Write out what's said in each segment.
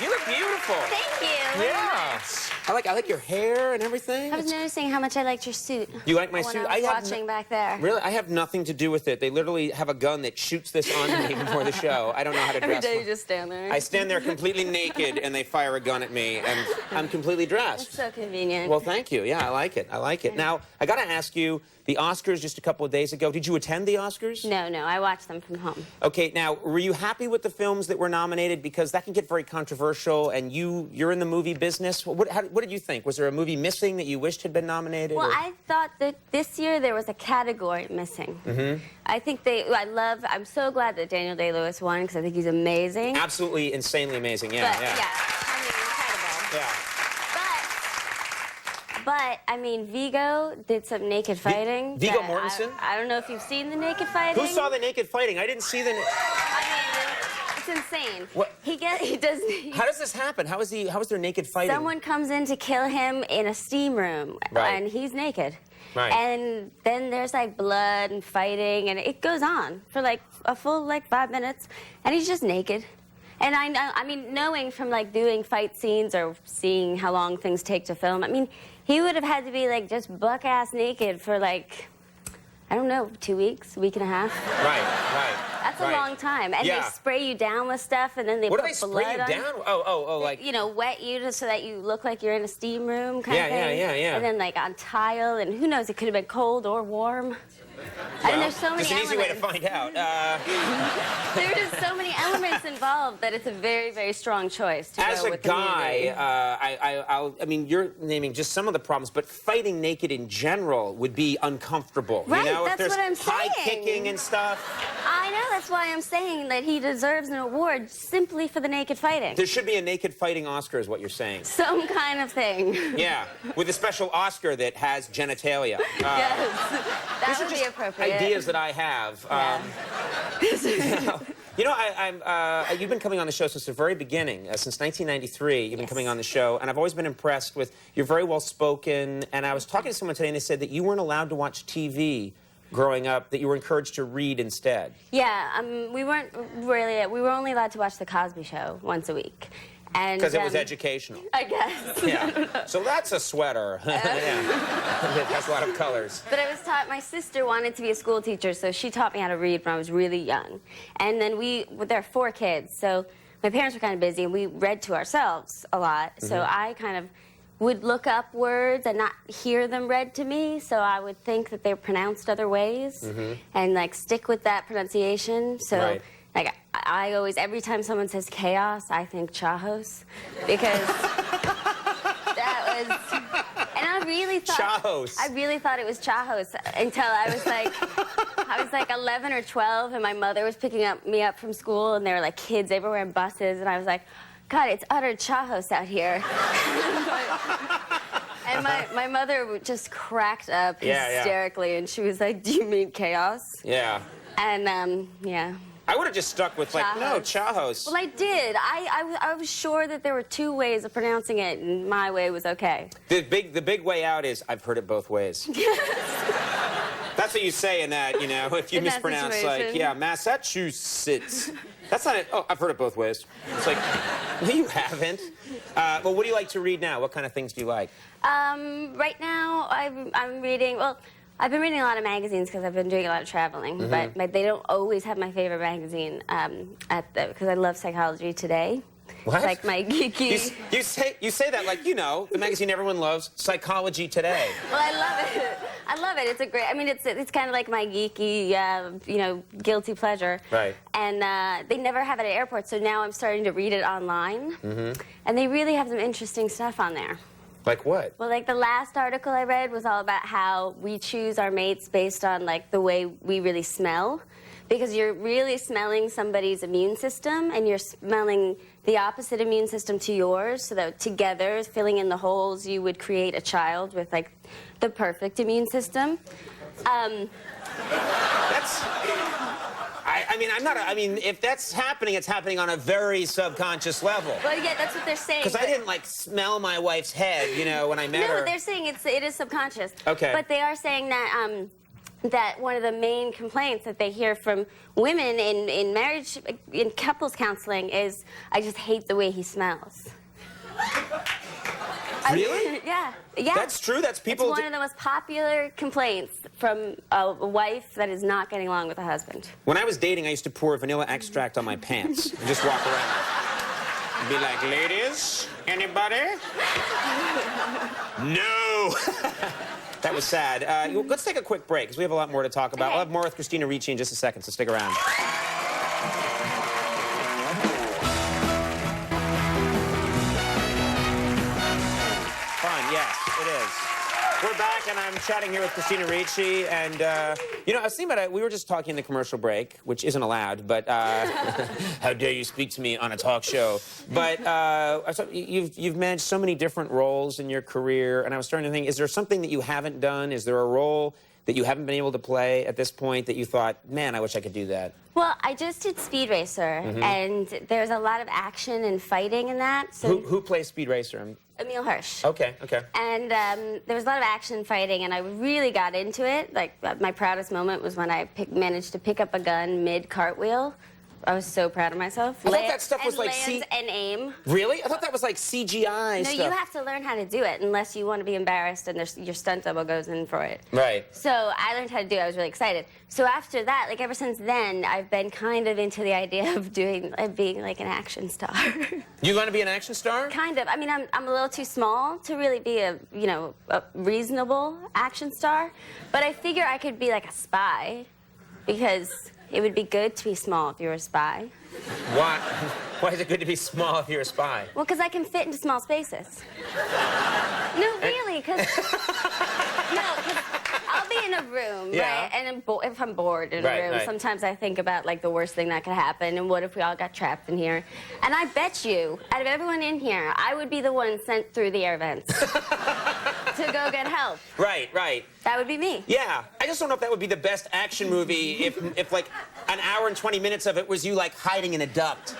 You look beautiful. Thank you. Yeah. I like your hair and everything. I was noticing how much I liked your suit. You like my suit? I was watching back there. Really? I have nothing to do with it. They literally have a gun that shoots this on me before the show. I don't know how to dress. Every day you just stand there. I stand there completely naked, and they fire a gun at me, and I'm completely dressed. It's so convenient. Well, thank you. Yeah, I like it. I like it. Now, I got to ask you, the Oscars just a couple of days ago, did you attend the Oscars? No, I watched them from home. Okay, now, were you happy with the films that were nominated? Because that can get very controversial, and you're in the movie business. What did you think? Was there a movie missing that you wished had been nominated? Well, I thought that this year there was a category missing. I think I'm so glad that Daniel Day-Lewis won, because I think he's amazing. Absolutely insanely amazing, yeah. But, yeah, I mean, incredible. Yeah. But, I mean, Viggo did some naked fighting. Viggo Mortensen? I don't know if you've seen the naked fighting. Who saw the naked fighting? I didn't see the... I mean, it's insane. What? He does... How does this happen? How is there naked fighting? Someone comes in to kill him in a steam room, and he's naked. Right. And then there's, like, blood and fighting, and it goes on for, like, a full, 5 minutes, and he's just naked. And I mean, knowing from, doing fight scenes or seeing how long things take to film, I mean, he would have had to be, just buck-ass naked for, I don't know, 2 weeks, a week and a half. Right. That's a long time. And they spray you down with stuff, and then they put blood on you. What do they spray you down? Oh, you know, wet you so that you look like you're in a steam room kind of thing. Yeah. And then, on tile, and who knows, it could have been cold or warm. I mean, there's so many elements. There's an easy way to find out. There are just so many elements involved that it's a very, very strong choice to As go a with guy, I mean, you're naming just some of the problems, but fighting naked in general would be uncomfortable. Right, you know, that's if what I'm there's high saying. kicking and stuff. I know, that's why I'm saying that he deserves an award simply for the naked fighting. There should be a naked fighting Oscar, is what you're saying. Some kind of thing. Yeah, with a special Oscar that has genitalia. Yes, that would be appropriate. Ideas that I have. You know, you've been coming on the show since the very beginning, since 1993. You've been coming on the show, and I've always been impressed with, you're very well spoken, and I was talking to someone today, and they said that you weren't allowed to watch TV growing up, that you were encouraged to read instead. Yeah, we weren't really, we were only allowed to watch The Cosby Show once a week. Because it was educational. I guess. Yeah. So that's a sweater. Yeah. It has a lot of colors. But I was taught, my sister wanted to be a school teacher, so she taught me how to read when I was really young. And then there are 4 kids, so my parents were kind of busy, and we read to ourselves a lot. So I kind of would look up words and not hear them read to me, so I would think that they're pronounced other ways, and stick with that pronunciation. So. I always, every time someone says chaos, I think Chahos, because that was, and I really thought, Chahos. I really thought it was Chahos until I was like 11 or 12, and my mother was picking me up from school, and there were kids everywhere in buses, and I was like, God, it's utter Chahos out here. And my mother just cracked up hysterically, and she was like, do you mean chaos? Yeah. And, yeah. I would have just stuck with, no, Chahos. Well, I did. I was sure that there were 2 ways of pronouncing it, and my way was okay. The big way out is, I've heard it both ways. That's what you say in that, you know, if you mispronounce, Massachusetts. That's not it. Oh, I've heard it both ways. It's like, no, you haven't. Well, what do you like to read now? What kind of things do you like? Right now, I'm reading, well, I've been reading a lot of magazines because I've been doing a lot of traveling, but they don't always have my favorite magazine because I love Psychology Today. What? It's like my geeky... You say that like, you know, the magazine everyone loves, Psychology Today. Well, I love it. I love it. It's a great... I mean, it's kind of like my geeky, you know, guilty pleasure. Right. And they never have it at airports, so now I'm starting to read it online. And they really have some interesting stuff on there. Like what? Well, the last article I read was all about how we choose our mates based on, the way we really smell. Because you're really smelling somebody's immune system, and you're smelling the opposite immune system to yours, so that together, filling in the holes, you would create a child with, the perfect immune system. I mean, I mean, if that's happening, it's happening on a very subconscious level. Well, yeah, that's what they're saying. Because I didn't, like, smell my wife's head, you know, when I met her. No, they're saying it is subconscious. Okay. But they are saying that, that one of the main complaints that they hear from women in marriage, in couples counseling is, I just hate the way he smells. Really? Yeah. Yeah. That's true? That's people... It's one of the most popular complaints from a wife that is not getting along with a husband. When I was dating, I used to pour vanilla extract on my pants and just walk around. And be like, ladies, anybody? No! That was sad. Let's take a quick break, because we have a lot more to talk about. Okay. We'll have more with Christina Ricci in just a second, so stick around. Yes, it is. We're back, and I'm chatting here with Christina Ricci, and, you know, I was thinking about it. We were just talking in the commercial break, which isn't allowed, but, how dare you speak to me on a talk show. But, you've managed so many different roles in your career, and I was starting to think, is there something that you haven't done? Is there a role that you haven't been able to play at this point that you thought, man, I wish I could do that? Well, I just did Speed Racer, and there's a lot of action and fighting in that. So Who plays Speed Racer? Emil Hirsch. Okay, okay. And there was a lot of action and fighting, and I really got into it. Like, my proudest moment was when I managed to pick up a gun mid-cartwheel. I was so proud of myself. I thought that stuff was like lands and aim. Really? I thought that was like CGI stuff. No, you have to learn how to do it unless you want to be embarrassed and your stunt double goes in for it. Right. So I learned how to do it. I was really excited. So after that, like ever since then, I've been kind of into the idea of being like an action star. You want to be an action star? Kind of. I mean, I'm a little too small to really be a reasonable action star, but I figure I could be like a spy because it would be good to be small if you're a spy. Why? Why is it good to be small if you're a spy? Well, because I can fit into small spaces. No, really, because... I'll be in a room, right? And if I'm bored in a room, sometimes I think about, like, the worst thing that could happen, and what if we all got trapped in here? And I bet you, out of everyone in here, I would be the one sent through the air vents to go get help. Right, right. That would be me. Yeah. I just don't know if that would be the best action movie if like, an hour and 20 minutes of it was you, like, hiding in a duct.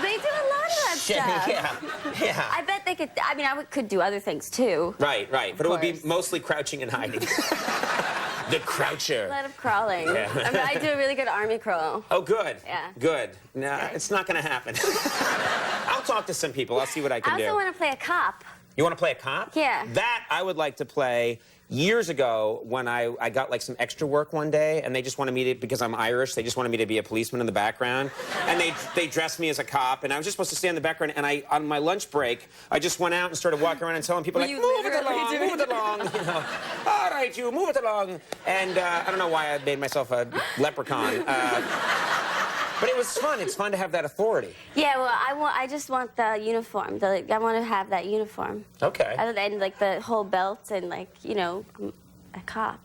They do a lot of that stuff. Yeah, yeah. I bet they could, I mean, I could do other things, too. Right, right. But it would be mostly crouching and hiding. The croucher. A lot of crawling. Yeah. I mean, I do a really good army crawl. Oh, good. Yeah. Good. No, it's not going to happen. I'll talk to some people. I'll see what I can do. I also want to play a cop. You want to play a cop? Yeah. That I would like to play. Years ago, when I got like some extra work one day, and they just wanted me to, because I'm Irish, they just wanted me to be a policeman in the background, and they dressed me as a cop, and I was just supposed to stay in the background, and on my lunch break, I just went out and started walking around and telling people, like, move it along, you know, all right, you, move it along, and I don't know why I made myself a leprechaun, but it was fun. It's fun to have that authority. Yeah, well, I just want the uniform. I want to have that uniform. Okay. And like the whole belt and like, you know, a cop.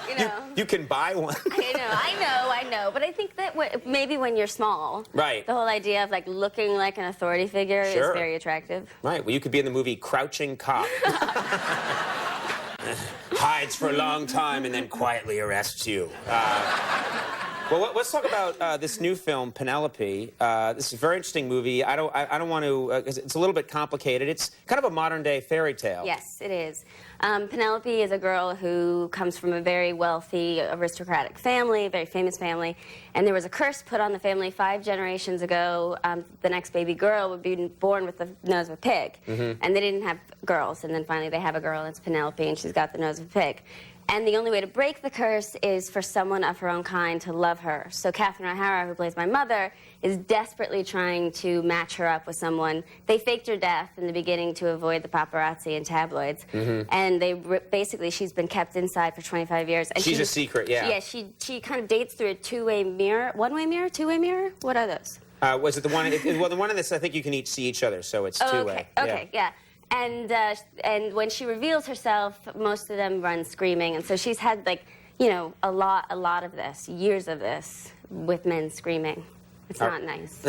You know. You can buy one. I know. But I think that maybe when you're small, right, the whole idea of like looking like an authority figure is very attractive. Right. Well, you could be in the movie Crouching Cop. Hides for a long time and then quietly arrests you. Well, let's talk about this new film, Penelope. This is a very interesting movie. I don't want to, 'cause it's a little bit complicated. It's kind of a modern-day fairy tale. Yes, it is. Penelope is a girl who comes from a very wealthy, aristocratic family, a very famous family, and there was a curse put on the family 5 generations ago. The next baby girl would be born with the nose of a pig, and they didn't have girls, and then finally they have a girl, and it's Penelope, and she's got the nose of a pig. And the only way to break the curse is for someone of her own kind to love her. So Catherine O'Hara, who plays my mother, is desperately trying to match her up with someone. They faked her death in the beginning to avoid the paparazzi and tabloids. And basically, she's been kept inside for 25 years. And she's a secret, yeah. Yeah, she kind of dates through a two-way mirror. One-way mirror? Two-way mirror? What are those? Was it the one? Well, the one in this, I think you can each see each other, so it's two-way. Okay, yeah. And when she reveals herself, most of them run screaming. And so she's had, like, you know, a lot of this, years of this, with men screaming. It's not nice.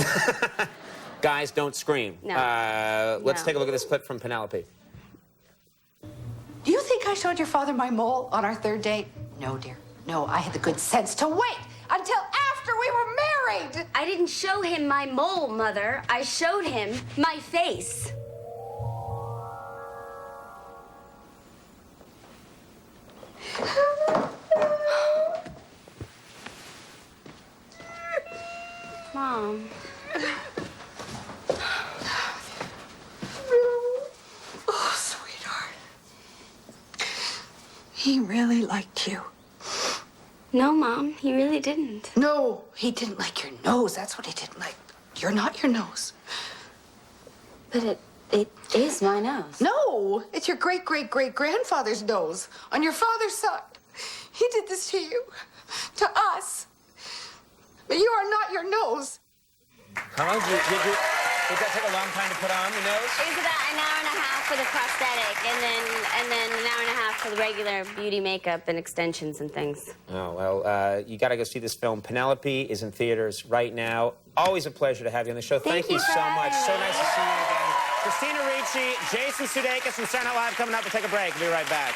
Guys, don't scream. No. Let's take a look at this clip from Penelope. Do you think I showed your father my mole on our 3rd date? No, dear. know I had the good sense to wait until after we were married. I didn't show him my mole, Mother. I showed him my face. Mom. Oh, sweetheart. He really liked you. No, Mom, he really didn't. No, he didn't like your nose. That's what he didn't like. You're not your nose. But it is my nose. No, it's your great-great-great-grandfather's nose on your father's side. He did this to you, to us. But you are not your nose. How long did that take a long time to put on the nose? It was about an hour and a half for the prosthetic, and then an hour and a half for the regular beauty makeup and extensions and things. Oh, well, you got to go see this film. Penelope is in theaters right now. Always a pleasure to have you on the show. Thank you so much. So nice to see you again. Christina Ricci, Jason Sudeikis from Saturday Night Live coming up. We'll take a break. We'll be right back.